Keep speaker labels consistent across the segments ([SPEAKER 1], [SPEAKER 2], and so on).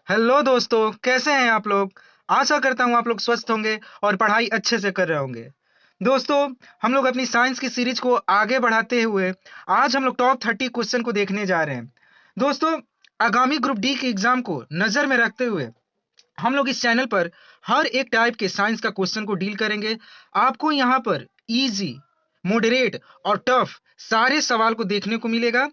[SPEAKER 1] Hello दोस्तों, कैसे हैं आप लोग। आशा करता हूँ आप लोग स्वस्थ होंगे और पढ़ाई अच्छे से कर रहे होंगे। दोस्तों, हम लोग अपनी साइंस की सीरीज को आगे बढ़ाते हुए आज हम लोग टॉप 30 क्वेश्चन को देखने जा रहे हैं। दोस्तों, आगामी ग्रुप डी के एग्जाम को नजर में रखते हुए हम लोग इस चैनल पर हर एक टाइप के साइंस का क्वेश्चन को डील करेंगे। आपको यहाँ पर इजी, मॉडरेट और टफ सारे सवाल को देखने को मिलेगा।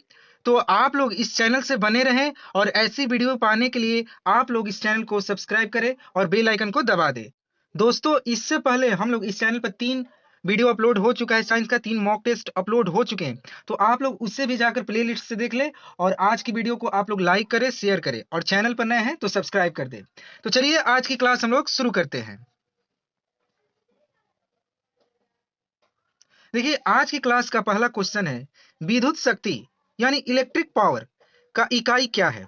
[SPEAKER 1] तो आप लोग इस चैनल से बने रहें और ऐसी वीडियो पाने के लिए आप लोग इस चैनल को सब्सक्राइब करें और बेल आइकन को दबा दें। दोस्तों, इससे पहले हम लोग इस चैनल पर 3 वीडियो अपलोड हो चुका है, साइंस का 3 मॉक टेस्ट अपलोड हो चुके हैं। तो आप लोग उससे भी जाकर प्ले लिस्ट से देख लें और आज की वीडियो को आप लोग लाइक करें, शेयर करें और चैनल पर नए हैं तो सब्सक्राइब कर दें। तो चलिए आज की क्लास हम लोग शुरू करते हैं। देखिए, आज की क्लास का पहला क्वेश्चन है, विद्युत शक्ति यानी इलेक्ट्रिक पावर का इकाई क्या है।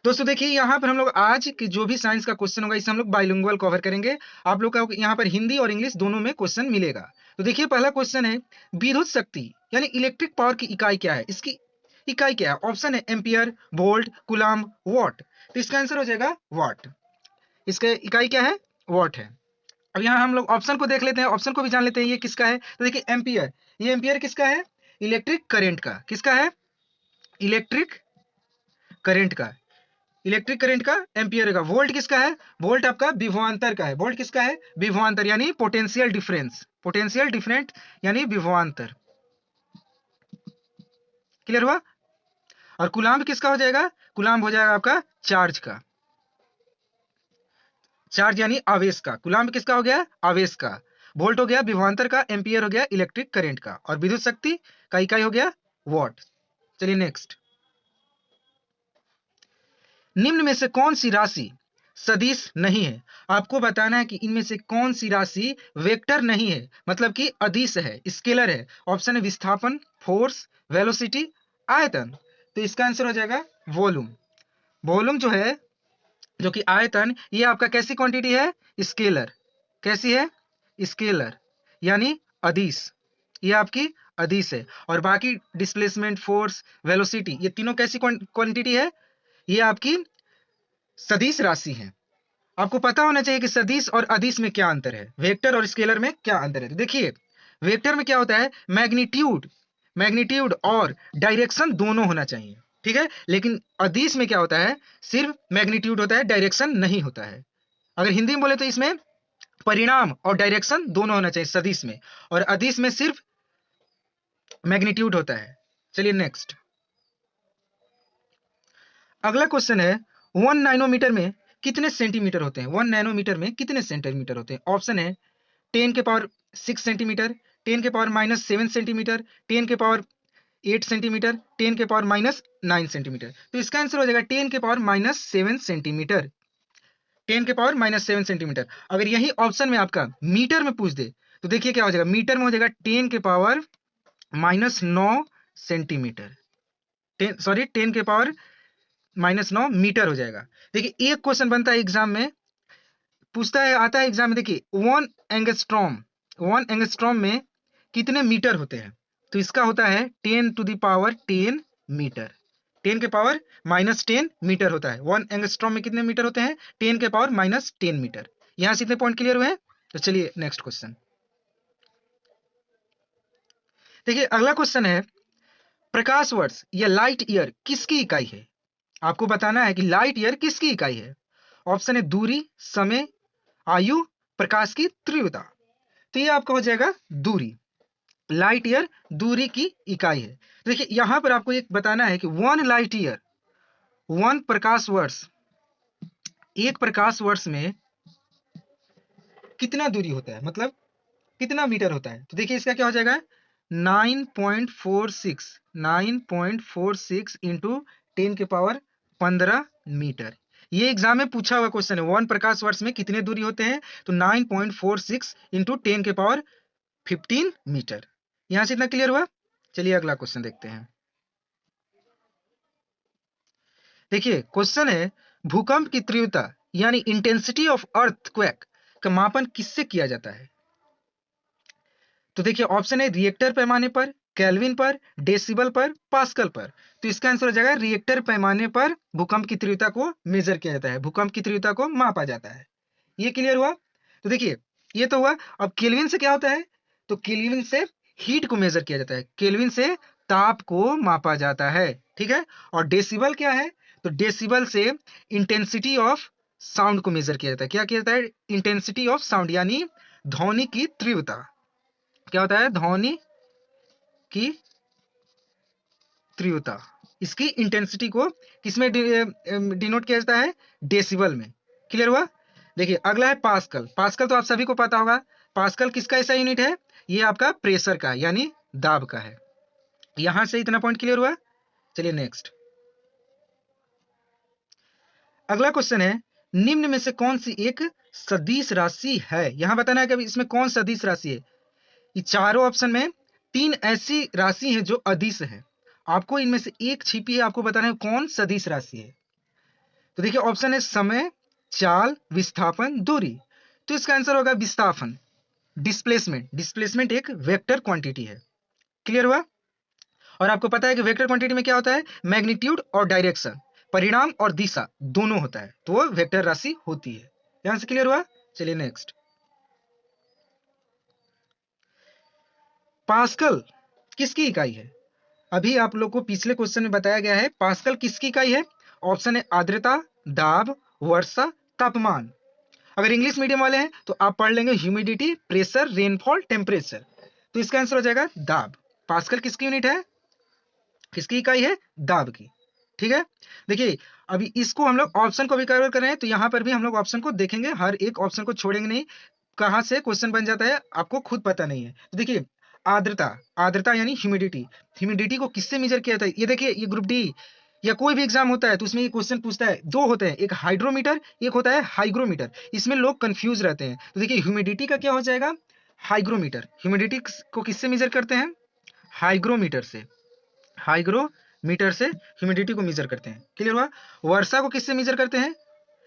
[SPEAKER 1] दोस्तों देखिए, यहाँ पर हम लोग आज की जो भी साइंस का क्वेश्चन होगा इसे हम लोग बाइलिंगुअल कवर करेंगे। आप लोग का यहाँ पर हिंदी और इंग्लिश दोनों में क्वेश्चन मिलेगा। तो देखिए, पहला क्वेश्चन है, विद्युत शक्ति यानी इलेक्ट्रिक पावर की इकाई क्या है। इसकी इकाई क्या है। ऑप्शन है एम्पियर, वोल्ट, कूलम्ब, वॉट। तो इसका आंसर हो जाएगा वॉट। इसका इकाई क्या है, वॉट है। अब यहाँ हम लोग ऑप्शन को देख लेते हैं, ऑप्शन को भी जान लेते हैं ये किसका है। तो देखिए, एम्पियर, ये एम्पियर किसका है, इलेक्ट्रिक करंट का। किसका है, इलेक्ट्रिक करंट का। इलेक्ट्रिक करंट का एम्पियर का। वोल्ट किसका है, वोल्ट आपका विभवांतर का है। वोल्ट किसका है, विभवांतर यानी पोटेंशियल डिफरेंस। पोटेंशियल डिफरेंट यानी विभवांतर। क्लियर हुआ। और कूलम्ब किसका हो जाएगा, कूलम्ब हो जाएगा आपका चार्ज का। चार्ज यानी आवेश का। कूलम्ब किसका हो गया, आवेश का। वोल्ट हो गया विभवांतर का, एम्पियर हो गया इलेक्ट्रिक करंट का, और विद्युत शक्ति का इकाई हो गया वॉट। चलिए नेक्स्ट। निम्न में से कौन सी राशि सदिश नहीं है। आपको बताना है कि इनमें से कौन सी राशि वेक्टर नहीं है, मतलब कि अदिश है, स्केलर है। ऑप्शन है विस्थापन, फोर्स, वेलोसिटी, आयतन। तो इसका आंसर हो जाएगा वॉल्यूम। वॉल्यूम जो है, जो कि आयतन, ये आपका कैसी क्वांटिटी है, स्केलर। कैसी है, स्केलर यानी अदिश। ये आपकी अदिश है। और बाकी डिस्प्लेसमेंट, फोर्स, वेलोसिटी, ये तीनों कैसी क्वांटिटी है, ये आपकी सदिश राशि है। आपको पता होना चाहिए कि सदिश और अदिश में क्या अंतर है, वेक्टर और स्केलर में क्या अंतर है। तो देखिए, वेक्टर में क्या होता है, मैग्नीट्यूड, मैग्नीट्यूड और डायरेक्शन दोनों होना चाहिए, ठीक है। लेकिन अदिश में क्या होता है, सिर्फ मैग्नीट्यूड होता है, डायरेक्शन नहीं होता है। अगर हिंदी में बोले तो इसमें परिणाम और डायरेक्शन दोनों होना चाहिए सदिश में, और अदिश में सिर्फ मैग्नीट्यूड होता है। चलिए नेक्स्ट। अगला क्वेश्चन है, 1 नैनोमीटर में कितने सेंटीमीटर होते हैं। 1 नैनोमीटर में कितने सेंटीमीटर होते हैं। ऑप्शन है 10⁻6 सेंटीमीटर, 10⁻7 सेंटीमीटर, 10⁻8 सेंटीमीटर, 10⁻−9 सेंटीमीटर। तो इसका आंसर हो जाएगा 10⁻7 सेंटीमीटर। 10⁻7 सेंटीमीटर। अगर यही ऑप्शन में आपका मीटर में पूछ दे तो देखिए क्या हो जाएगा, मीटर में हो जाएगा 10⁻−9 सेंटीमीटर। 10 मीटर हो जाएगा। देखिए, एक क्वेश्चन बनता है एग्जाम में, पूछता है, आता है एग्जाम में। देखिए, 1 एंगस्ट्रॉम में कितने मीटर होते हैं। तो इसका होता है 10⁻10 मीटर। 10⁻−10 मीटर होता है। 1 एंगस्ट्रॉम में कितने मीटर होते हैं, 10⁻−10 मीटर। यहां से इतने पॉइंट क्लियर हुए हैं। तो चलिए नेक्स्ट क्वेश्चन। देखिए, अगला क्वेश्चन है, प्रकाश वर्ष या लाइट ईयर किसकी इकाई है। आपको बताना है कि लाइट ईयर किसकी इकाई है। ऑप्शन है दूरी, समय, आयु, प्रकाश की तीव्रता। तो ये आपका हो जाएगा दूरी। लाइट ईयर दूरी की इकाई है। तो देखिए, यहां पर आपको एक बताना है कि 1 लाइट ईयर, 1 प्रकाश वर्ष, 1 प्रकाश वर्ष में कितना दूरी होता है, मतलब कितना मीटर होता है। तो देखिए, इसका क्या हो जाएगा, 9.46 इंटू 10⁻15 मीटर। ये एग्जाम में पूछा हुआ क्वेश्चन है, 1 प्रकाश वर्ष में कितने दूरी होते हैं। तो 9.46 इंटू 10⁻15 मीटर। यहां से इतना क्लियर हुआ। चलिए अगला क्वेश्चन देखते हैं। देखिए, क्वेश्चन है, भूकंप की तीव्रता यानी इंटेंसिटी ऑफ अर्थक्वेक का मापन किससे किया जाता है। तो देखिए, ऑप्शन है रिएक्टर पैमाने पर, केल्विन पर, डेसिबल पर, पास्कल पर। तो इसका आंसर हो जाएगा रिएक्टर पैमाने पर भूकंप की तीव्रता को मेजर किया जाता है, भूकंप की तीव्रता को मापा जाता है। ये क्लियर हुआ? तो देखिए ये तो हुआ। अब केल्विन से क्या होता है? तो केल्विन से हीट को मेजर किया जाता है, केल्विन से ताप को मापा जाता है, ठीक है। और डेसिबल क्या है? तो डेसिबल से इंटेंसिटी ऑफ साउंड को मेजर किया जाता है। क्या किया जाता है? इंटेंसिटी ऑफ साउंड, यानी ध्वनि की तीव्रता। क्या होता है? ध्वनि की तीव्रता, इसकी इंटेंसिटी को किसमें डिनोट किया जाता है? डेसिबल में। क्लियर हुआ? देखिए अगला है पास्कल। पास्कल तो आप सभी को पता होगा। पास्कल किसका ऐसा यूनिट है? ये आपका प्रेशर का यानी दाब का है। यहां से इतना पॉइंट क्लियर हुआ? चलिए नेक्स्ट। अगला क्वेश्चन है, निम्न में से कौन सी एक सदिश राशि है? यहां बताना है कि इसमें कौन सदिश राशि है। ये चारों ऑप्शन में 3 ऐसी राशि हैं जो अदिश है। आपको इनमें से एक छिपी है, आपको बताना है कौन सदिश राशि है। तो देखिए ऑप्शन है समय, चाल, विस्थापन, दूरी। तो इसका आंसर होगा विस्थापन, डिस्प्लेसमेंट। डिस्प्लेसमेंट एक वेक्टर क्वांटिटी है। क्लियर हुआ? और आपको पता है कि वेक्टर क्वांटिटी में क्या होता है? मैग्नीट्यूड और डायरेक्शन, परिणाम और दिशा दोनों होता है, तो वो वेक्टर राशि होती है। यहां से क्लियर हुआ? चलिए नेक्स्ट। पास्कल किसकी इकाई है? अभी आप लोग को पिछले क्वेश्चन में बताया गया है पास्कल किसकी इकाई है। ऑप्शन है आर्द्रता, दाब, वर्षा, तापमान। अगर इंग्लिश मीडियम वाले हैं तो आप पढ़ लेंगे ह्यूमिडिटी, प्रेशर, रेनफॉल, टेम्परेचर। तो इसका आंसर हो जाएगा दाब। पास्कल किसकी यूनिट है? किसकी इकाई है? दाब की। ठीक है। देखिए अभी इसको हम लोग ऑप्शन को भी कवर कर रहे हैं, तो यहां पर भी हम लोग ऑप्शन को देखेंगे, हर एक ऑप्शन को छोड़ेंगे नहीं। कहां से क्वेश्चन बन जाता है आपको खुद पता नहीं है। तो देखिए आर्द्रता, आर्द्रता यानी ह्यूमिडिटी। ह्यूमिडिटी को किससे मेजर किया जाता है? ये देखिए ये ग्रुप डी या कोई भी एग्जाम होता है तो उसमें ये क्वेश्चन पूछता है, दो होते हैं, एक हाइड्रोमीटर, एक होता है हाइग्रोमीटर। इसमें लोग कंफ्यूज रहते हैं। तो देखिए ह्यूमिडिटी का क्या हो जाएगा? हाइग्रोमीटर। ह्यूमिडिटी को किससे मेजर करते हैं? हाइग्रोमीटर से। हाइग्रोमीटर से ह्यूमिडिटी को मेजर करते हैं। क्लियर हुआ? वर्षा को किससे मेजर करते हैं?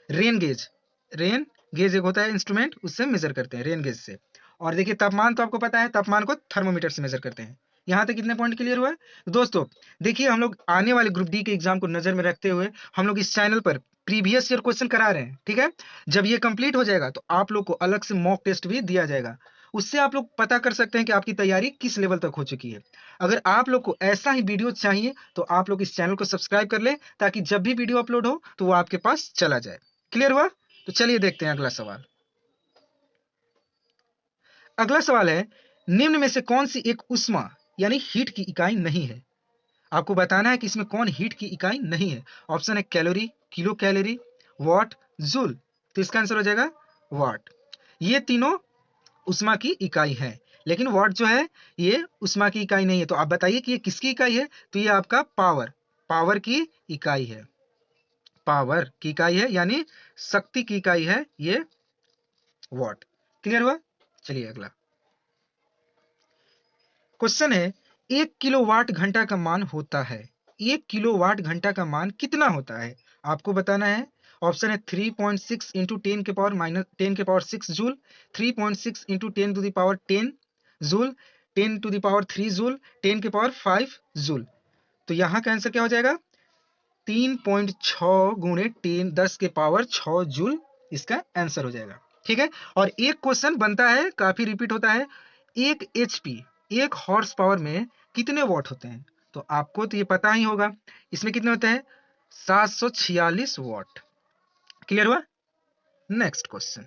[SPEAKER 1] Rain gauge. रेन गेज एक होता है इंस्ट्रूमेंट, उससे मेजर करते हैं, रेन गेज से। और देखिए तापमान तो आपको पता है, तापमान को थर्मोमीटर से मेजर करते हैं। यहां तक कितने पॉइंट क्लियर हुआ है? तो दोस्तों देखिए हम लोग आने वाले ग्रुप डी के एग्जाम को नजर में रखते हुए हम लोग इस चैनल पर प्रीवियस ईयर क्वेश्चन करा रहे हैं। ठीक है। जब ये कंप्लीट हो जाएगा तो आप लोग को अलग से मॉक टेस्ट भी दिया जाएगा। उससे आप लोग पता कर सकते हैं कि आपकी तैयारी किस लेवल तक हो चुकी है। अगर आप लोग को ऐसा ही वीडियो चाहिए तो आप लोग इस चैनल को सब्सक्राइब कर ले, ताकि जब भी वीडियो अपलोड हो तो वो आपके पास चला जाए। क्लियर हुआ? तो चलिए देखते हैं अगला सवाल। अगला सवाल है, निम्न में से कौन सी एक उष्मा यानी हीट की इकाई नहीं है? आपको बताना है कि इसमें कौन हीट की इकाई नहीं है। ऑप्शन है calorie, kilo calorie, what, joule. तो इसका आंसर हो जाएगा वॉट। ये तीनों उष्मा की इकाई है, लेकिन वॉट जो है ये उष्मा की इकाई नहीं है। तो आप बताइए कि ये किसकी इकाई है? तो ये आपका पावर, पावर की इकाई है। पावर की इकाई है यानी शक्ति की इकाई है ये वॉट। क्लियर हुआ? चलिए अगला क्वेश्चन है, 1 किलोवाट घंटा का मान होता है। 1 किलोवाट घंटा का मान कितना होता है? आपको बताना है। ऑप्शन है 3.6 इंटू 10 के power 6 joule, 3.6 into 10 to the power 10 joule, 10 to the power 3 joule, 10 के पावर 5 जूल। तो यहाँ का आंसर क्या हो जाएगा? 3.6 गुणे 10 के पावर 6 जूल इसका आंसर हो जाएगा। ठीक है। और एक क्वेश्चन बनता है, काफी रिपीट होता है, 1 HP, 1 हॉर्स पावर में कितने वॉट होते हैं? तो आपको तो ये पता ही होगा, इसमें कितने होते हैं? 746 वॉट। क्लियर हुआ? Next question.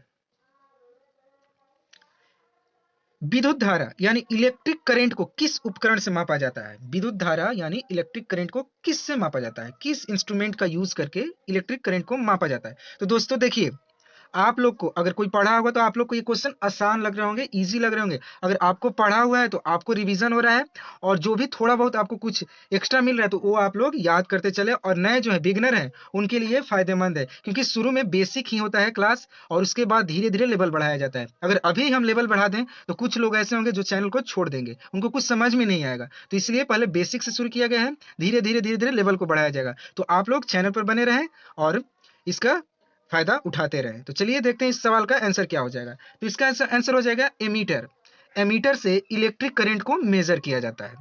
[SPEAKER 1] विद्युत धारा यानी इलेक्ट्रिक करंट को किस उपकरण से मापा जाता है? विद्युत धारा यानी इलेक्ट्रिक करंट को किससे मापा जाता है? किस इंस्ट्रूमेंट का यूज करके इलेक्ट्रिक करंट को मापा जाता है? तो दोस्तों देखिए, आप लोग को अगर कोई पढ़ा होगा तो आप लोग को ये क्वेश्चन आसान लग रहे होंगे, इजी लग रहे होंगे। अगर आपको पढ़ा हुआ है तो आपको रिवीजन हो रहा है, और जो भी थोड़ा बहुत आपको कुछ एक्स्ट्रा मिल रहा है तो वो आप लोग याद करते चले। और नए जो है बिगनर हैं उनके लिए फायदेमंद है, क्योंकि शुरू में बेसिक ही होता है क्लास, और उसके बाद धीरे धीरे लेवल बढ़ाया जाता है। अगर अभी हम लेवल बढ़ा दें तो कुछ लोग ऐसे होंगे जो चैनल को छोड़ देंगे, उनको कुछ समझ में नहीं आएगा। तो इसलिए पहले बेसिक से शुरू किया गया है, धीरे धीरे लेवल को बढ़ाया जाएगा। तो आप लोग चैनल पर बने रहें और इसका फायदा उठाते रहें। तो चलिए देखते हैं इस सवाल का आंसर क्या हो जाएगा। तो इसका आंसर हो जाएगा एमीटर। एमीटर से इलेक्ट्रिक करंट को मेजर किया जाता है।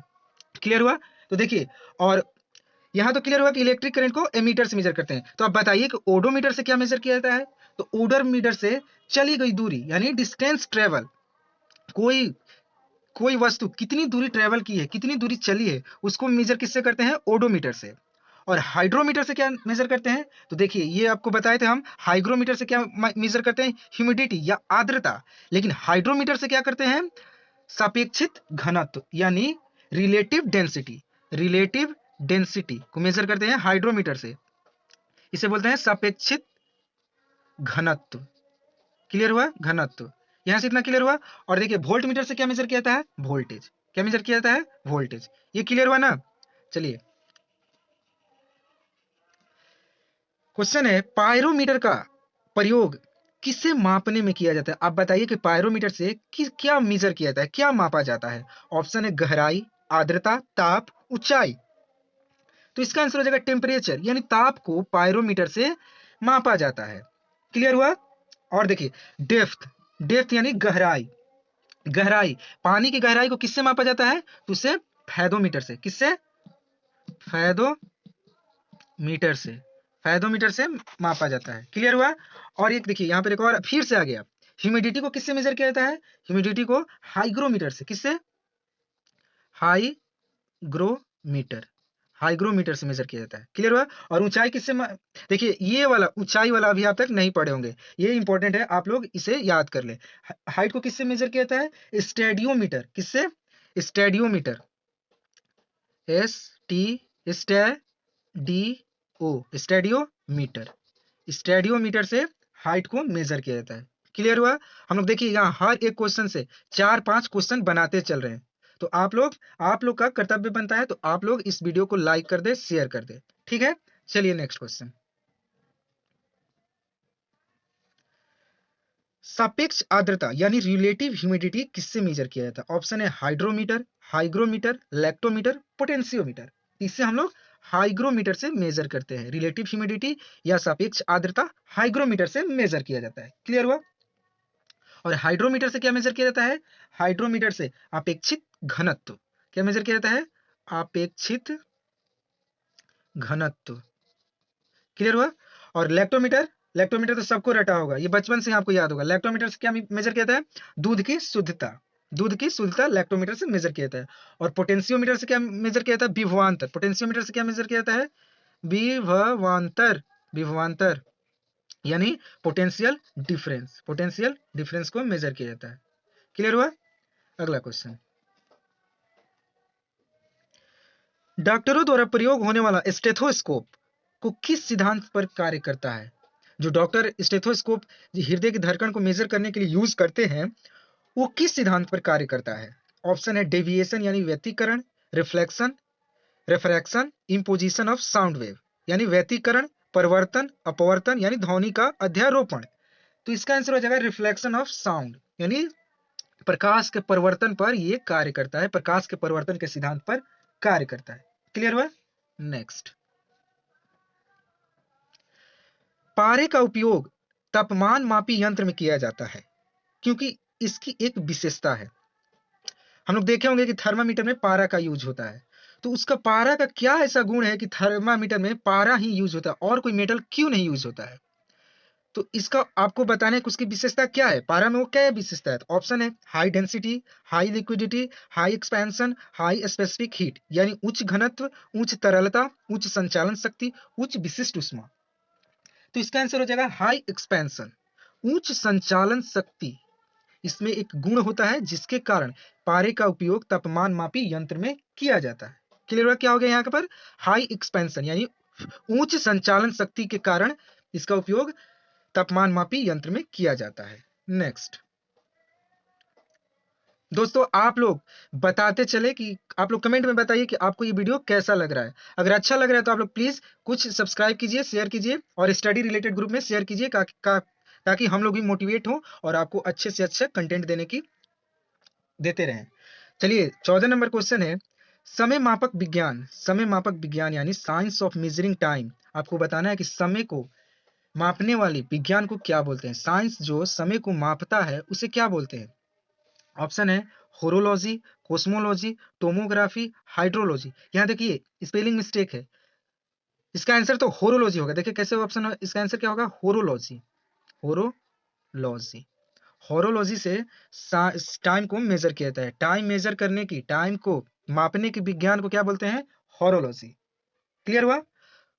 [SPEAKER 1] क्लियर हुआ? तो देखिए, और यहाँ तो क्लियर हुआ कि इलेक्ट्रिक करंट को एमीटर से मेजर करते हैं। तो आप बताइए कि ओडोमीटर से क्या मेजर किया जाता है? तो ओडोमीटर से चली गई दूरी यानी डिस्टेंस ट्रेवल, कोई कोई वस्तु कितनी दूरी ट्रेवल की है, कितनी दूरी चली है, उसको मेजर किससे करते हैं? ओडोमीटर से। और हाइड्रोमीटर से क्या मेजर करते हैं? तो देखिए, ये आपको बताए थे हम, हाइग्रोमीटर से क्या मेजर करते हैं? ह्यूमिडिटी या आर्द्रता। लेकिन हाइड्रोमीटर से क्या करते हैं? सापेक्षित घनत्व यानी रिलेटिव डेंसिटी, रिलेटिव डेंसिटी को मेजर करते हैं हाइड्रोमीटर से। इसे बोलते हैं सापेक्षित घनत्व। क्लियर हुआ? घनत्व। यहां से इतना क्लियर हुआ। और देखिए, वोल्ट मीटर से क्या मेजर किया जाता है? वोल्टेज। क्या मेजर किया जाता है? वोल्टेज। ये क्लियर हुआ ना? चलिए, क्वेश्चन है, पायरोमीटर का प्रयोग किसे मापने में किया जाता है? आप बताइए कि पायरोमीटर से क्या मेजर किया जाता है, क्या मापा जाता है? ऑप्शन है गहराई, आर्द्रता, ताप, ऊंचाई। तो इसका आंसर हो जाएगा टेम्परेचर, यानी ताप को पायरोमीटर से मापा जाता है। क्लियर हुआ? और देखिए, डेप्थ, डेप्थ यानी गहराई, गहराई, पानी की गहराई को किससे मापा जाता है? तो उसे फैदोमीटर से। किससे? फैदोमीटर से, फैदोमीटर से मापा जाता है। क्लियर हुआ? और एक देखिए, यहाँ पर एक और फिर से आ गया, ह्यूमिडिटी को किससे मेजर किया जाता है? ह्यूमिडिटी को हाइग्रोमीटर से। किससे? हाइग्रोमीटर, हाइग्रोमीटर से मेजर किया जाता है। क्लियर हुआ? और ऊंचाई किससे देखिए, ये वाला ऊंचाई वाला अभी आप तक नहीं पढ़े होंगे, ये इंपॉर्टेंट है, आप लोग इसे याद कर ले। हाइट को किससे मेजर किया जाता है? स्टेडियोमीटर। किससे? स्टेडियोमीटर, एस टी, स्टेडी ओ, स्टेडियोमीटर, स्टेडियोमीटर से हाइट को मेजर किया जाता है। क्लियर हुआ? हम लोग देखिए, यहाँ हर एक क्वेश्चन से 4-5 क्वेश्चन बनाते चल रहे हैं। तो आप लोग का कर्तव्य बनता है, तो आप लोग इस वीडियो को लाइक कर दे, शेयर कर दे। ठीक है? चलिए नेक्स्ट क्वेश्चन। सापेक्ष आर्द्रता यानी रिलेटिव ह्यूमिडिटी किससे मेजर किया जाता है? ऑप्शन है हाइड्रोमीटर, हाइग्रोमीटर, लैक्टोमीटर, पोटेंशियोमीटर। इससे हम लोग हाइग्रोमीटर से मेजर करते हैं। रिलेटिव ह्यूमिडिटी या सापेक्ष आर्द्रता हाइग्रोमीटर से मेजर किया जाता है। क्लियर हुआ? और हाइड्रोमीटर से क्या मेजर किया जाता है? हाइड्रोमीटर से अपेक्षित घनत्व। क्या मेजर किया जाता है? अपेक्षित घनत्व। क्लियर हुआ? और लैक्टोमीटर, लैक्टोमीटर तो सबको रटा होगा, ये बचपन से आपको याद होगा। लैक्टोमीटर से क्या मेजर किया जाता है? दूध की शुद्धता, दूध की शुद्धता लैक्टोमीटर से मेजर किया जाता है। और पोटेंशियोमीटर से क्या मेजर किया जाता है? विभवांतर। पोटेंशियोमीटर से क्या मेजर किया जाता है? विभवांतर, विभवांतर यानी पोटेंशियल डिफरेंस, पोटेंशियल डिफरेंस को मेजर किया जाता है। क्लियर हुआ? अगला क्वेश्चन, डॉक्टरों द्वारा प्रयोग होने वाला स्टेथोस्कोप को किस सिद्धांत पर कार्य करता है? जो डॉक्टर स्टेथोस्कोप हृदय की धड़कन को मेजर करने के लिए यूज करते हैं, वो किस सिद्धांत पर कार्य करता है? ऑप्शन है डेविएशन यानी व्यतिकरण, reflection, refraction, imposition of sound wave यानी व्यतिकरण, परिवर्तन, अपवर्तन यानी ध्वनि का अध्यारोपण। तो इसका आंसर हो जाएगा रिफ्लेक्शन ऑफ साउंड, यानी प्रकाश के परिवर्तन पर यह कार्य करता है, प्रकाश के परिवर्तन के सिद्धांत पर कार्य करता है। क्लियर हुआ? नेक्स्ट, पारे का उपयोग तापमान मापी यंत्र में किया जाता है क्योंकि इसकी एक विशेषता है। हम लोग देखे होंगे कि थर्मामीटर में पारा का यूज होता है, तो उसका पारा का क्या ऐसा गुण है कि थर्मामीटर में पारा ही यूज होता है और कोई मेटल क्यों नहीं यूज होता है? तो इसका आपको बताने की उसकी विशेषता क्या है, पारा में वो क्या विशेषता है? तो ऑप्शन है high density, high liquidity, high expansion, high specific heat यानी उच्च घनत्व, उच्च तरलता, उच्च संचालन शक्ति, उच्च विशिष्ट ऊष्मा। तो इसका आंसर हो जाएगा हाई एक्सपेंशन, उच्च संचालन शक्ति। इसमें एक गुण होता है जिसके कारण पारे का उपयोग तापमान मापी यंत्र में किया जाता है। क्लियर हुआ? क्या हो गया यहाँ पर? हाई एक्सपेंशन यानी उच्च संचालन शक्ति के कारण इसका उपयोग तापमान मापी यंत्र में किया जाता है। नेक्स्ट, दोस्तों आप लोग बताते चले कि आप लोग कमेंट में बताइए कि आपको ये वीडियो कैसा लग रहा है। अगर अच्छा लग रहा है तो आप लोग प्लीज कुछ सब्सक्राइब कीजिए, शेयर कीजिए और स्टडी रिलेटेड ग्रुप में शेयर कीजिए ताकि हम लोग भी मोटिवेट हो और आपको अच्छे से अच्छा कंटेंट देते रहें। चलिए 14 नंबर क्वेश्चन है, समय मापक विज्ञान, समय मापक विज्ञान यानी साइंस ऑफ मेजरिंग टाइम। आपको बताना है कि समय को मापने वाले विज्ञान को क्या बोलते हैं? साइंस जो समय को मापता है उसे क्या बोलते हैं? ऑप्शन है होरोलॉजी, कोस्मोलॉजी, टोमोग्राफी, हाइड्रोलॉजी। यहाँ देखिए स्पेलिंग मिस्टेक है, इसका आंसर तो होरोलॉजी होगा। देखिए कैसे ऑप्शन, इसका आंसर क्या होगा, होरोलॉजी। होरोलॉजी, होरोलॉजी से टाइम को मेजर किया जाता है। टाइम मेजर करने की, टाइम को मापने के विज्ञान को क्या बोलते हैं, होरोलॉजी। क्लियर हुआ।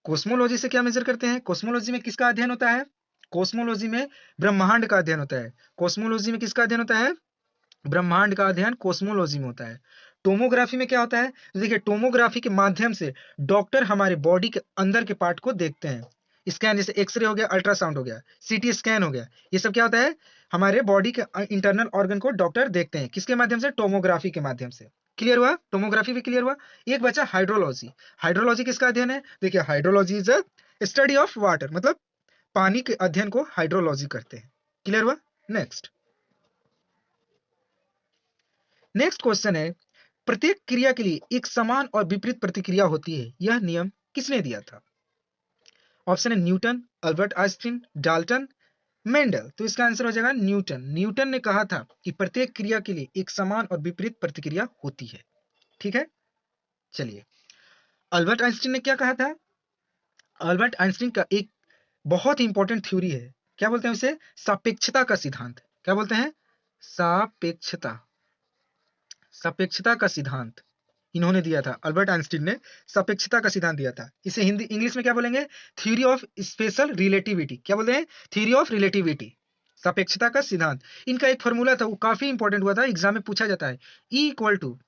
[SPEAKER 1] कोस्मोलॉजी से क्या मेजर करते हैं, कोस्मोलॉजी में किसका अध्ययन होता है, कोस्मोलॉजी में ब्रह्मांड का अध्ययन होता है। कोस्मोलॉजी में किसका अध्ययन होता है, ब्रह्मांड का अध्ययन कोस्मोलॉजी में होता है। टोमोग्राफी में क्या होता है, तो देखिए टोमोग्राफी के माध्यम से डॉक्टर हमारे बॉडी के अंदर के पार्ट को देखते हैं। स्कैन जैसे एक्सरे हो गया, अल्ट्रासाउंड हो गया, सीटी स्कैन हो गया, ये सब क्या होता है, हमारे बॉडी के इंटरनल ऑर्गन को डॉक्टर देखते हैं। किसके माध्यम से, टोमोग्राफी के माध्यम से। क्लियर हुआ, टोमोग्राफी भी क्लियर हुआ। एक बचा हाइड्रोलॉजी। हाइड्रोलॉजी किसका अध्ययन है, देखिए hydrology is a study of water, मतलब पानी के अध्ययन को हाइड्रोलॉजी करते हैं। क्लियर हुआ। नेक्स्ट नेक्स्ट क्वेश्चन है, प्रत्येक क्रिया के लिए एक समान और विपरीत प्रतिक्रिया होती है, यह नियम किसने दिया था। ऑप्शन है Newton, Albert Einstein, Dalton, Mendel. तो इसका आंसर हो जाएगा न्यूटन। न्यूटन ने कहा था कि प्रत्येक क्रिया के लिए एक समान और विपरीत प्रतिक्रिया होती है। ठीक है, चलिए अल्बर्ट आइंस्टीन ने क्या कहा था। अल्बर्ट आइंस्टीन का एक बहुत ही इंपॉर्टेंट थ्योरी है, क्या बोलते हैं उसे, सापेक्षता का सिद्धांत। क्या बोलते हैं, सापेक्षता, सापेक्षता का सिद्धांत इन्होंने दिया था। अल्बर्ट आइंस्टीन ने सापेक्षता का सिद्धांत दिया था। इसे हिंदी इंग्लिश में क्या बोलेंगे, थ्योरी ऑफ स्पेशल रिलेटिविटी। क्या बोलते हैं, थ्योरी ऑफ रिलेटिविटी, सापेक्षता का सिद्धांत। इनका एक फॉर्मूला था, वो काफी इंपॉर्टेंट हुआ था, एग्जाम में पूछा जाता है, E equal to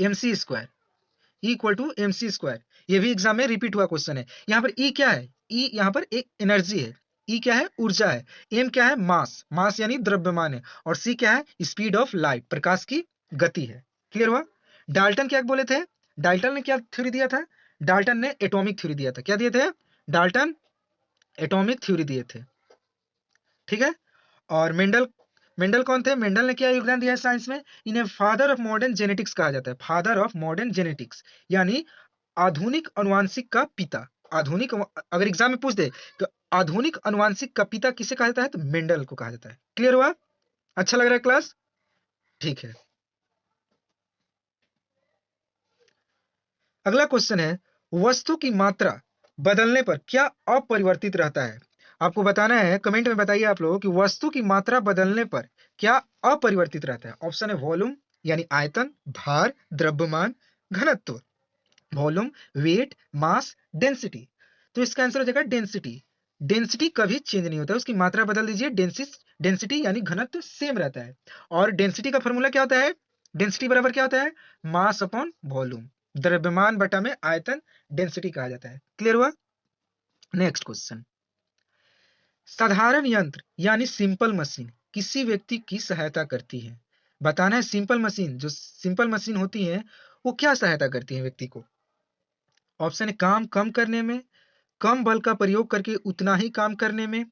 [SPEAKER 1] M C square, E equal to M C square. ये भी एग्जाम में रिपीट हुआ क्वेश्चन है। यहाँ पर ई क्या है, ई यहाँ पर एक एनर्जी है, ई क्या है, ऊर्जा है, एम क्या है, मास, मास यानी द्रव्यमान है, और सी क्या है, स्पीड ऑफ लाइट, प्रकाश की गति है। क्लियर हुआ। डाल्टन क्या बोले थे, डाल्टन ने क्या थ्योरी दिया था, डाल्टन ने एटॉमिक थ्योरी दिया था। क्या दिए थे, डाल्टन एटॉमिक थ्योरी दिए थे। ठीक है। और मेंडल, मेंडल कौन थे, मेंडल ने क्या योगदान दिया है साइंस में, इन्हें फादर ऑफ मॉडर्न जेनेटिक्स कहा जाता है। फादर ऑफ मॉडर्न जेनेटिक्स यानी आधुनिक अनुवांशिक का पिता। आधुनिक, अगर एग्जाम में पूछ दे तो आधुनिक अनुवांशिक का पिता किसे कहा जाता है, तो मेंडल को कहा जाता है। क्लियर हुआ, अच्छा लग रहा है क्लास, ठीक है। अगला क्वेश्चन है, वस्तु की मात्रा बदलने पर क्या अपरिवर्तित रहता है। आपको बताना है, कमेंट में बताइए आप लोगों कि वस्तु की मात्रा बदलने पर क्या अपरिवर्तित रहता है। ऑप्शन है वॉल्यूम यानी आयतन, भार, द्रव्यमान, घनत्व। वॉल्यूम, वेट, मास, डेंसिटी। तो इसका आंसर हो जाएगा डेंसिटी। डेंसिटी कभी चेंज नहीं होता है, उसकी मात्रा बदल दीजिए, डेंसिटी यानी घनत्व सेम रहता है। और डेंसिटी का फॉर्मूला क्या होता है, डेंसिटी बराबर क्या होता है, मास अपॉन वॉल्यूम, द्रव्यमान बटा में आयतन, डेंसिटी कहा जाता है। क्लियर हुआ। नेक्स्ट क्वेश्चन, साधारण यंत्र यानी सिंपल मशीन किसी व्यक्ति की सहायता करती है। बताना है सिंपल मशीन, जो सिंपल मशीन होती है वो क्या सहायता करती है व्यक्ति को। ऑप्शन है काम कम करने में, कम बल का प्रयोग करके उतना ही काम करने में,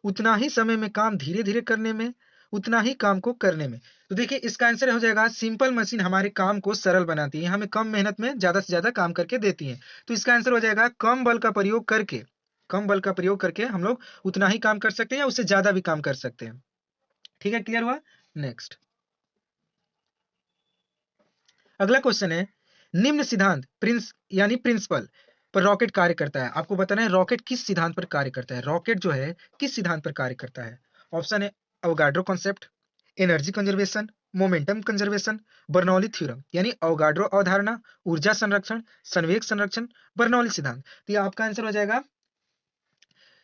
[SPEAKER 1] उतना ही समय में काम धीरे धीरे करने में, उतना ही काम को करने में। तो देखिए इसका आंसर हो जाएगा, सिंपल मशीन हमारे काम को सरल बनाती है, हमें कम मेहनत में ज्यादा से ज्यादा काम करके देती है। तो इसका आंसर हो जाएगा कम बल का प्रयोग करके, कम बल का प्रयोग करके हम लोग उतना ही काम कर सकते हैं या उससे ज्यादा भी काम कर सकते हैं। ठीक है, क्लियर हुआ। नेक्स्ट अगला क्वेश्चन है, निम्न सिद्धांत प्रिंस यानी प्रिंसिपल पर रॉकेट कार्य करता है। आपको बताना है रॉकेट किस सिद्धांत पर कार्य करता है, रॉकेट जो है किस सिद्धांत पर कार्य करता है। ऑप्शन है Avogadro concept, energy conservation, momentum conservation, Bernoulli theorem यानी अवगाड्रो अवधारणा, ऊर्जा संरक्षण, संवेग संरक्षण, बर्नौली सिद्धांत। तो ये आपका आंसर हो जाएगा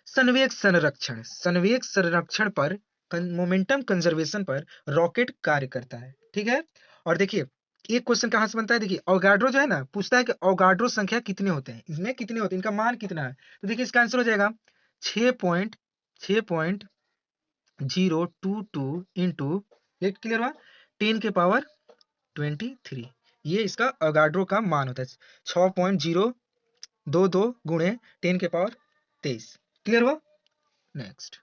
[SPEAKER 1] संवेग संरक्षण। संवेग संरक्षण पर, मोमेंटम कंजर्वेशन पर रॉकेट कार्य करता है। ठीक है। और देखिए एक क्वेश्चन कहां से बनता है, देखिए अवगाड्रो जो है ना, पूछता है कि अवगाड्रो संख्या कितने होते हैं, इसमें कितने होते हैं, इनका मान कितना है। तो देखिए इसका आंसर हो जाएगा 6.6.022 इंटू, ये क्लियर हुआ, 10 के पावर 23, ये इसका अवगाड्रो का मान होता है। 6.022 गुणे 10 के पावर 23। क्लियर हुआ। नेक्स्ट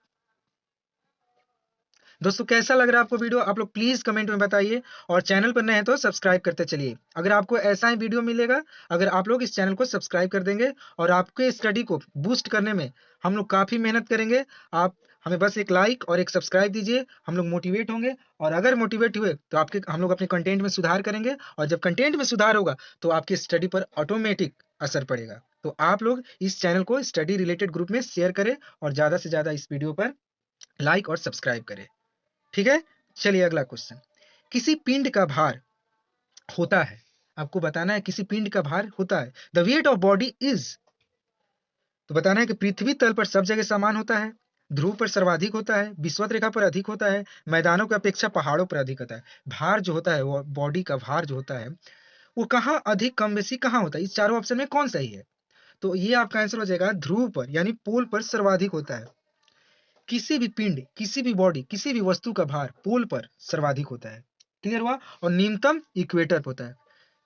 [SPEAKER 1] दोस्तों कैसा लग रहा है आपको वीडियो, आप लोग प्लीज कमेंट में बताइए, और चैनल पर नए हैं तो सब्सक्राइब करते चलिए। अगर आपको ऐसा ही वीडियो मिलेगा, अगर आप लोग इस चैनल को सब्सक्राइब कर देंगे, और आपके स्टडी को बूस्ट करने में हम लोग काफी मेहनत करेंगे। आप हमें बस एक लाइक और एक सब्सक्राइब दीजिए, हम लोग मोटिवेट होंगे, और अगर मोटिवेट हुए तो आपके हम लोग अपने कंटेंट में सुधार करेंगे, और जब कंटेंट में सुधार होगा तो आपकी स्टडी पर ऑटोमेटिक असर पड़ेगा। तो आप लोग इस चैनल को स्टडी रिलेटेड ग्रुप में शेयर करें, और ज्यादा से ज्यादा इस वीडियो पर लाइक और सब्सक्राइब करें। ठीक है, चलिए अगला क्वेश्चन। किसी पिंड का भार होता है, आपको बताना है किसी पिंड का भार होता है। The weight of body is, तो बताना है कि पृथ्वी तल पर सब जगह समान होता है, ध्रुव पर सर्वाधिक होता है, विषुवत रेखा पर अधिक होता है, मैदानों की अपेक्षा पहाड़ों पर अधिक होता है। भार जो होता है, वो बॉडी का भार जो होता है, वो कहाँ अधिक कम बेसी कहाँ होता है, इस चारों ऑप्शन में कौन सही है? तो ये आपका आंसर हो जाएगा ध्रुव पर, यानी पोल पर सर्वाधिक होता है। किसी भी पिंड, किसी भी बॉडी, किसी भी वस्तु का भार पोल पर सर्वाधिक होता है। क्लियर हुआ? और न्यूनतम इक्वेटर पर होता है।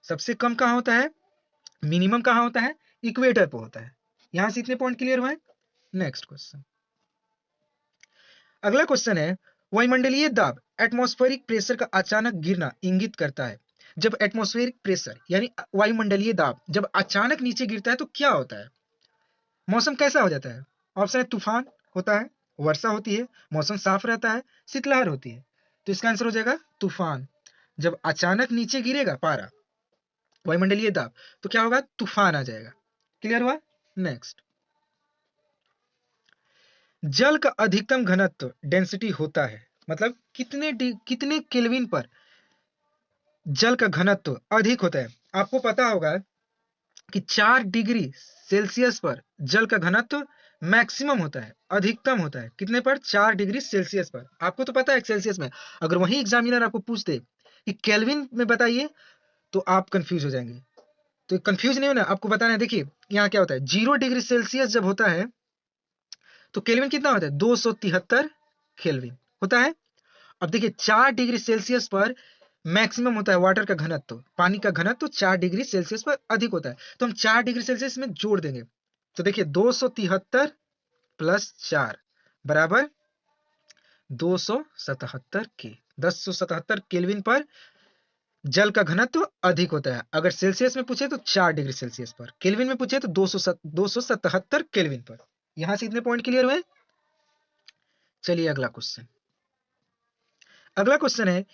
[SPEAKER 1] सबसे कम कहाँ होता है, मिनिमम कहाँ होता है, इक्वेटर पर होता है। यहां से इतने पॉइंट क्लियर हुए? Next question. अगला क्वेश्चन है, वायुमंडलीय दाब एटमॉस्फेरिक प्रेशर का अचानक गिरना इंगित करता है। जब एटमॉस्फेरिक प्रेशर यानी वायुमंडलीय दाब जब अचानक नीचे गिरता है तो क्या होता है? मौसम कैसा हो जाता है? ऑप्शन है तूफान होता है, वर्षा होती है, मौसम साफ रहता है, शीतलहर होती है। तो इसका आंसर हो जाएगा तूफान। जब अचानक नीचे गिरेगा पारा, वायुमंडलीय दाब, तो क्या होगा, तूफान आ जाएगा। क्लियर हुआ? नेक्स्ट। जल का अधिकतम घनत्व डेंसिटी होता है, मतलब कितने केल्विन पर जल का घनत्व अधिक होता है। आपको पता होगा कि 4 डिग्री सेल्सियस पर जल का घनत्व मैक्सिमम होता है, अधिकतम होता है। कितने पर? 4 डिग्री सेल्सियस पर। आपको तो पता है सेल्सियस में, अगर वही एग्जामिनर आपको पूछ दे कि केल्विन में बताइए, तो आप कंफ्यूज हो जाएंगे। तो कंफ्यूज नहीं होना, आपको बताना है। देखिए यहाँ क्या होता है, 0 डिग्री सेल्सियस जब होता है तो केल्विन कितना होता है, 273 केल्विन होता है। अब देखिए 4 डिग्री सेल्सियस पर मैक्सिमम होता है वाटर का घनत्व, पानी का घनत्व 4 डिग्री सेल्सियस पर अधिक होता है। तो हम 4 डिग्री सेल्सियस में जोड़ देंगे, तो देखिए 273 प्लस 4 बराबर 277 के। 277 केल्विन पर जल का घनत्व अधिक होता है। अगर सेल्सियस में पूछे तो 4 डिग्री सेल्सियस पर, केल्विन में पूछे तो 277 केल्विन पर। यहां से इतने पॉइंट क्लियर हुए? चलिए अगला क्वेश्चन। अगला क्वेश्चन है,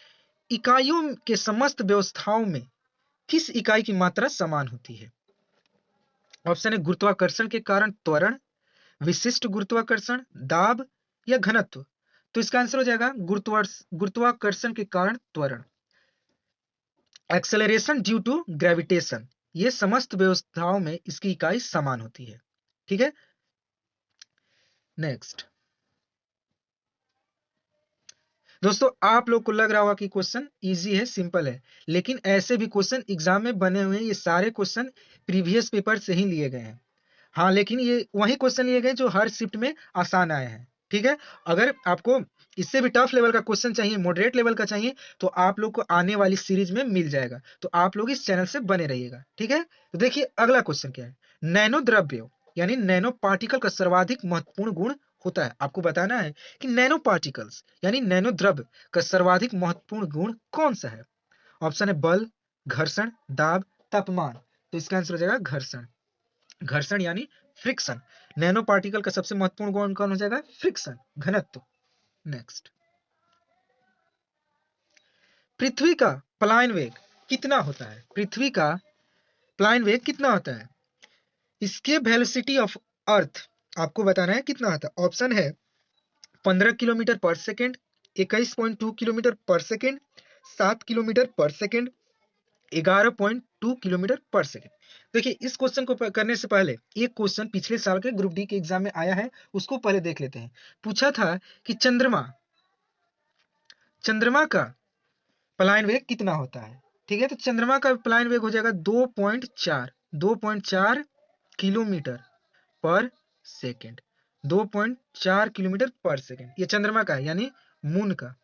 [SPEAKER 1] इकाइयों के समस्त व्यवस्थाओं में किस इकाई की मात्रा समान होती है? ऑप्शन है गुरुत्वाकर्षण के कारण त्वरण, विशिष्ट गुरुत्वाकर्षण, दाब, या घनत्व। तो इसका आंसर हो जाएगा गुरुत्वाकर्षण के कारण त्वरण, एक्सेलरेशन ड्यू टू ग्रेविटेशन। ये समस्त व्यवस्थाओं में इसकी इकाई समान होती है। ठीक है, नेक्स्ट। दोस्तों आप लोग को लग रहा होगा कि क्वेश्चन इजी है, सिंपल है, लेकिन ऐसे भी क्वेश्चन एग्जाम में बने हुए हैं। ये सारे क्वेश्चन प्रीवियस पेपर से ही लिए गए हैं। हाँ, लेकिन ये वही क्वेश्चन लिए गए जो हर शिफ्ट में आसान आए हैं। ठीक है, अगर आपको इससे भी टफ लेवल का क्वेश्चन चाहिए, मॉडरेट लेवल का चाहिए, तो आप लोग को आने वाली सीरीज में मिल जाएगा। तो आप लोग इस चैनल से बने रहिएगा। ठीक है, तो देखिए अगला क्वेश्चन क्या है। नैनो द्रव्य यानी नैनो पार्टिकल का सर्वाधिक महत्वपूर्ण गुण होता है। आपको बताना है कि नैनो पार्टिकल्स यानी नैनो द्रव्य का सर्वाधिक महत्वपूर्ण गुण कौन सा है। ऑप्शन है बल, घर्षण, दाब, तापमान। तो इसका आंसर हो जाएगा घर्षण। घर्षण यानी फ्रिक्शन। नैनो पार्टिकल का सबसे महत्वपूर्ण गुण कौन हो जाएगा, फ्रिक्शन, घनत्व। नेक्स्ट। पृथ्वी का पलायन वेग कितना होता है? पृथ्वी का पलायन वेग कितना होता है? इसके वेलोसिटी ऑफ अर्थ आपको बताना है कितना होता है। ऑप्शन है 15 किलोमीटर पर सेकेंड, 21.2 किलोमीटर पर सेकेंड, 7 किलोमीटर पर सेकेंड, 11.2 किलोमीटर पर सेकेंड। देखिए इस क्वेश्चन को करने से पहले एक क्वेश्चन पिछले साल के ग्रुप डी के एग्जाम में आया है, उसको पहले देख लेते हैं। पूछा था कि चंद्रमा चंद्रमा का पलायन वेग कितना होता है। ठीक है, तो चंद्रमा का पलायन वेग हो जाएगा 2.4 किलोमीटर पर सेकेंड। 2.4 किलोमीटर पर सेकेंड ये चंद्रमा का है, यानी मून का।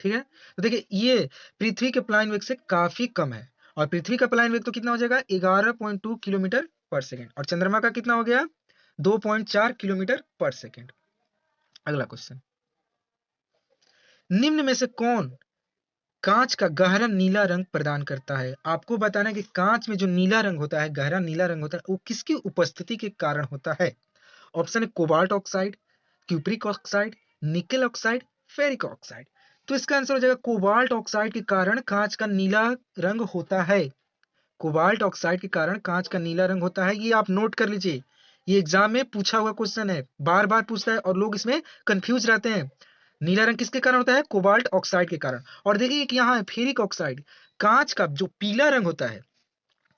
[SPEAKER 1] ठीक है, तो देखिए ये पृथ्वी के पलायन वेग से काफी कम है, और पृथ्वी का पलायन वेग तो कितना हो जाएगा 11.2 किलोमीटर पर सेकेंड, और चंद्रमा का कितना हो गया 2.4 किलोमीटर पर सेकेंड। अगला क्वेश्चन। निम्न में से कौन कांच का गहरा नीला रंग प्रदान करता है? आपको बताना है कि कांच में जो नीला रंग होता है, गहरा नीला रंग होता है, वो किसकी उपस्थिति के कारण होता है? ऑप्शन है cobalt oxide, cupric oxide, nickel oxide, ferric oxide. तो इसका आंसर हो जाएगा कोबाल्ट ऑक्साइड के कारण कांच का नीला रंग होता है। कोबाल्ट ऑक्साइड के कारण कांच का नीला रंग होता है। ये आप नोट कर लीजिए, ये एग्जाम में पूछा हुआ क्वेश्चन है, बार बार पूछता है और लोग इसमें कंफ्यूज रहते हैं। नीला रंग किसके कारण होता है? कोबाल्ट ऑक्साइड के कारण। और देखिए कि यहाँ है फेरिक ऑक्साइड। कांच का जो पीला रंग होता है,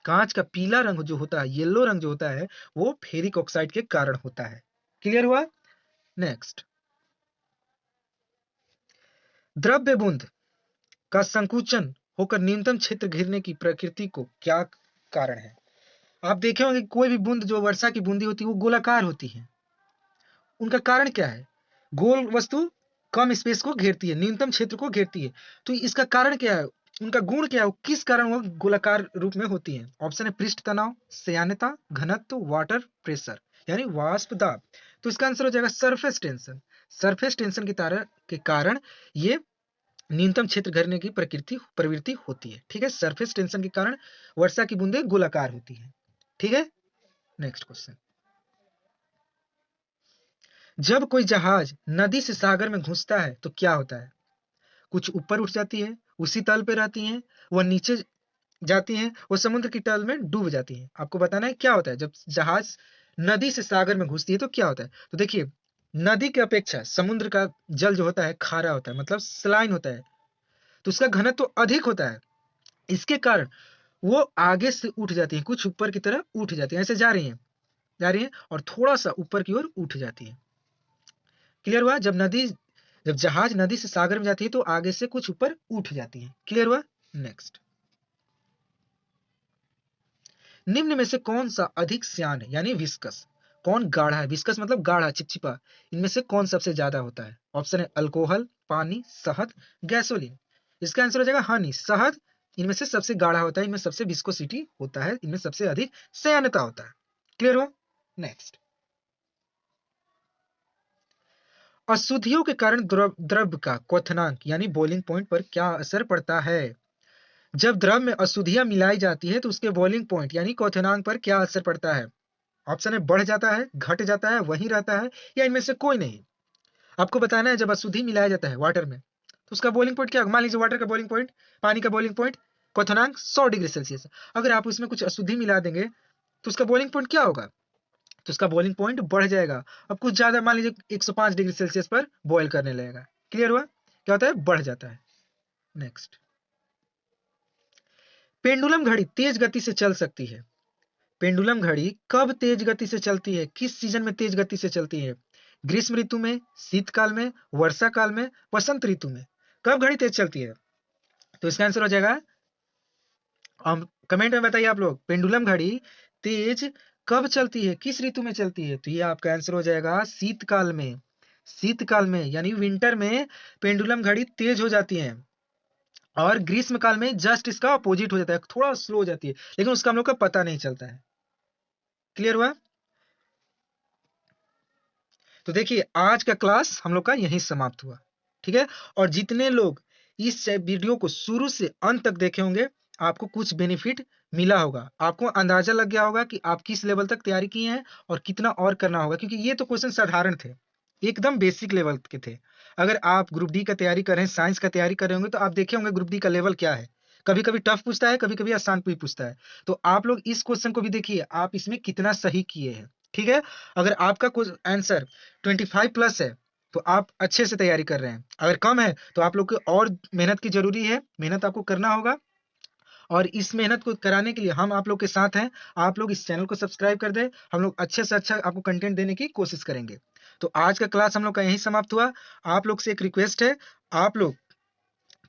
[SPEAKER 1] कांच का पीला रंग जो होता है, येलो रंग जो होता है, वो फेरिक ऑक्साइड के कारण होता है। क्लियर हुआ? नेक्स्ट, द्रव्य बूंद का संकुचन होकर न्यूनतम क्षेत्र घेरने की प्रकृति को क्या कारण है? आप देखे होंगे कोई भी बूंद जो वर्षा की बूंदी होती है वो गोलाकार होती है। उनका कारण क्या है? गोल वस्तु कम स्पेस को घेरती है, न्यूनतम क्षेत्र को घेरती है। तो इसका कारण क्या है? उनका गुण क्या है? किस कारण वो गोलाकार रूप में होती है? ऑप्शन है पृष्ठ तनाव, श्यानता, घनत्व, वाटर प्रेशर यानी वाष्प दाब। तो इसका आंसर हो जाएगा सरफेस टेंशन। सरफेस टेंशन के कारण ये न्यूनतम क्षेत्र घेरने की प्रवृत्ति होती है। ठीक है, सरफेस टेंशन के कारण वर्षा की बूंदें गोलाकार होती है। ठीक है, नेक्स्ट क्वेश्चन, जब कोई जहाज नदी से सागर में घुसता है तो क्या होता है? कुछ ऊपर उठ जाती है, उसी तल पे रहती हैं, वह नीचे जाती हैं, वो समुद्र की तल में डूब जाती हैं। आपको बताना है क्या होता है जब जहाज नदी से सागर में घुसती है तो क्या होता है? तो देखिए, नदी की अपेक्षा समुद्र का जल जो होता है खारा होता है, मतलब सलाइन होता है, तो उसका घनत्व तो अधिक होता है। इसके कारण वो आगे से उठ जाती है, कुछ ऊपर की तरफ उठ जाती है, ऐसे जा रही है और थोड़ा सा ऊपर की ओर उठ जाती है। क्लियर हुआ? जब जहाज नदी से सागर में जाती है तो आगे से कुछ ऊपर उठ जाती है। क्लियर हुआ? नेक्स्ट, निम्न में से कौन सा अधिक श्यान है यानी विस्कस? कौन गाढ़ा है? विस्कस मतलब गाढ़ा, चिपचिपा। इनमें से कौन सबसे ज्यादा होता है? ऑप्शन है अल्कोहल, पानी, शहद, गैसोलीन। इसका आंसर हो जाएगा हनी, शहद। इनमें से सबसे गाढ़ा होता है, इनमें सबसे विस्कोसिटी होता है, इनमें सबसे अधिक श्यानता होता है। क्लियर हुआ? नेक्स्ट, अशुद्धियों के कारण द्रव्य का क्वथनांक यानी बॉइलिंग पॉइंट पर क्या असर पड़ता है? जब द्रव में अशुद्धियां मिलाई जाती है तो उसके बॉइलिंग पॉइंट यानी क्वथनांक पर क्या असर पड़ता है? ऑप्शन है बढ़ जाता है, घट जाता है, वहीं रहता है, या इनमें से कोई नहीं। आपको बताना है जब अशुद्धि मिलाया जाता है वाटर में तो उसका बॉइलिंग पॉइंट क्या? मान लीजिए वाटर का बॉइलिंग पॉइंट, पानी का बॉइलिंग पॉइंट, क्वथनांक 100 डिग्री सेल्सियस। अगर आप उसमें कुछ अशुद्धि मिला देंगे तो उसका बॉइलिंग पॉइंट क्या होगा? तो उसका बॉइलिंग पॉइंट बढ़ जाएगा। अब कुछ ज्यादा, मान लीजिए 105 डिग्री सेल्सियस पर बॉयल करने लगेगा। क्लियर हुआ? क्या होता है? बढ़ जाता है। नेक्स्ट, पेंडुलम घड़ी तेज गति से चल सकती है। पेंडुलम घड़ी कब तेज गति से चलती है? किस सीजन में तेज गति से चलती है? ग्रीष्म ऋतु में, शीतकाल में, वर्षा काल में, वसंत ऋतु में? कब घड़ी तेज चलती है? तो इसका आंसर हो जाएगा, कमेंट में बताइए आप लोग, पेंडुलम घड़ी तेज कब चलती है, किस ऋतु में चलती है? तो ये आपका आंसर हो जाएगा शीतकाल में। शीतकाल में यानी विंटर में पेंडुलम घड़ी तेज हो जाती है और ग्रीष्म काल में जस्ट इसका अपोजिट हो जाता है, थोड़ा स्लो हो जाती है, लेकिन उसका हम लोग का पता नहीं चलता है। क्लियर हुआ? तो देखिए, आज का क्लास हम लोग का यहीं समाप्त हुआ। ठीक है, और जितने लोग इस वीडियो को शुरू से अंत तक देखे होंगे आपको कुछ बेनिफिट मिला होगा, आपको अंदाजा लग गया होगा कि आप किस लेवल तक तैयारी किए हैं और कितना और करना होगा, क्योंकि ये तो क्वेश्चन साधारण थे, एकदम बेसिक लेवल के थे। अगर आप ग्रुप डी का तैयारी कर रहे हैं, साइंस का तैयारी कर रहे होंगे तो आप देखे होंगे ग्रुप डी का लेवल क्या है। कभी कभी टफ पूछता है, कभी कभी आसान भी पूछता है। तो आप लोग इस क्वेश्चन को भी देखिए, आप इसमें कितना सही किए हैं। ठीक है, अगर आपका कुछ आंसर 25 प्लस है तो आप अच्छे से तैयारी कर रहे हैं, अगर कम है तो आप लोग को और मेहनत की जरूरी है, मेहनत आपको करना होगा। और इस मेहनत को कराने के लिए हम आप लोग के साथ हैं। आप लोग इस चैनल को सब्सक्राइब कर दें, हम लोग अच्छे से अच्छा आपको कंटेंट देने की कोशिश करेंगे। तो आज का क्लास हम लोग का यहीं समाप्त हुआ। आप लोग से एक रिक्वेस्ट है, आप लोग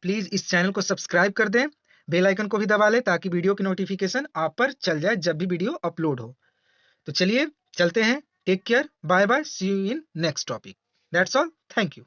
[SPEAKER 1] प्लीज इस चैनल को सब्सक्राइब कर दें, बेल आइकन को भी दबा लें ताकि वीडियो की नोटिफिकेशन आप पर चल जाए जब भी वीडियो अपलोड हो। तो चलिए चलते हैं, take care, bye bye, see you in next topic. That's all, thank you.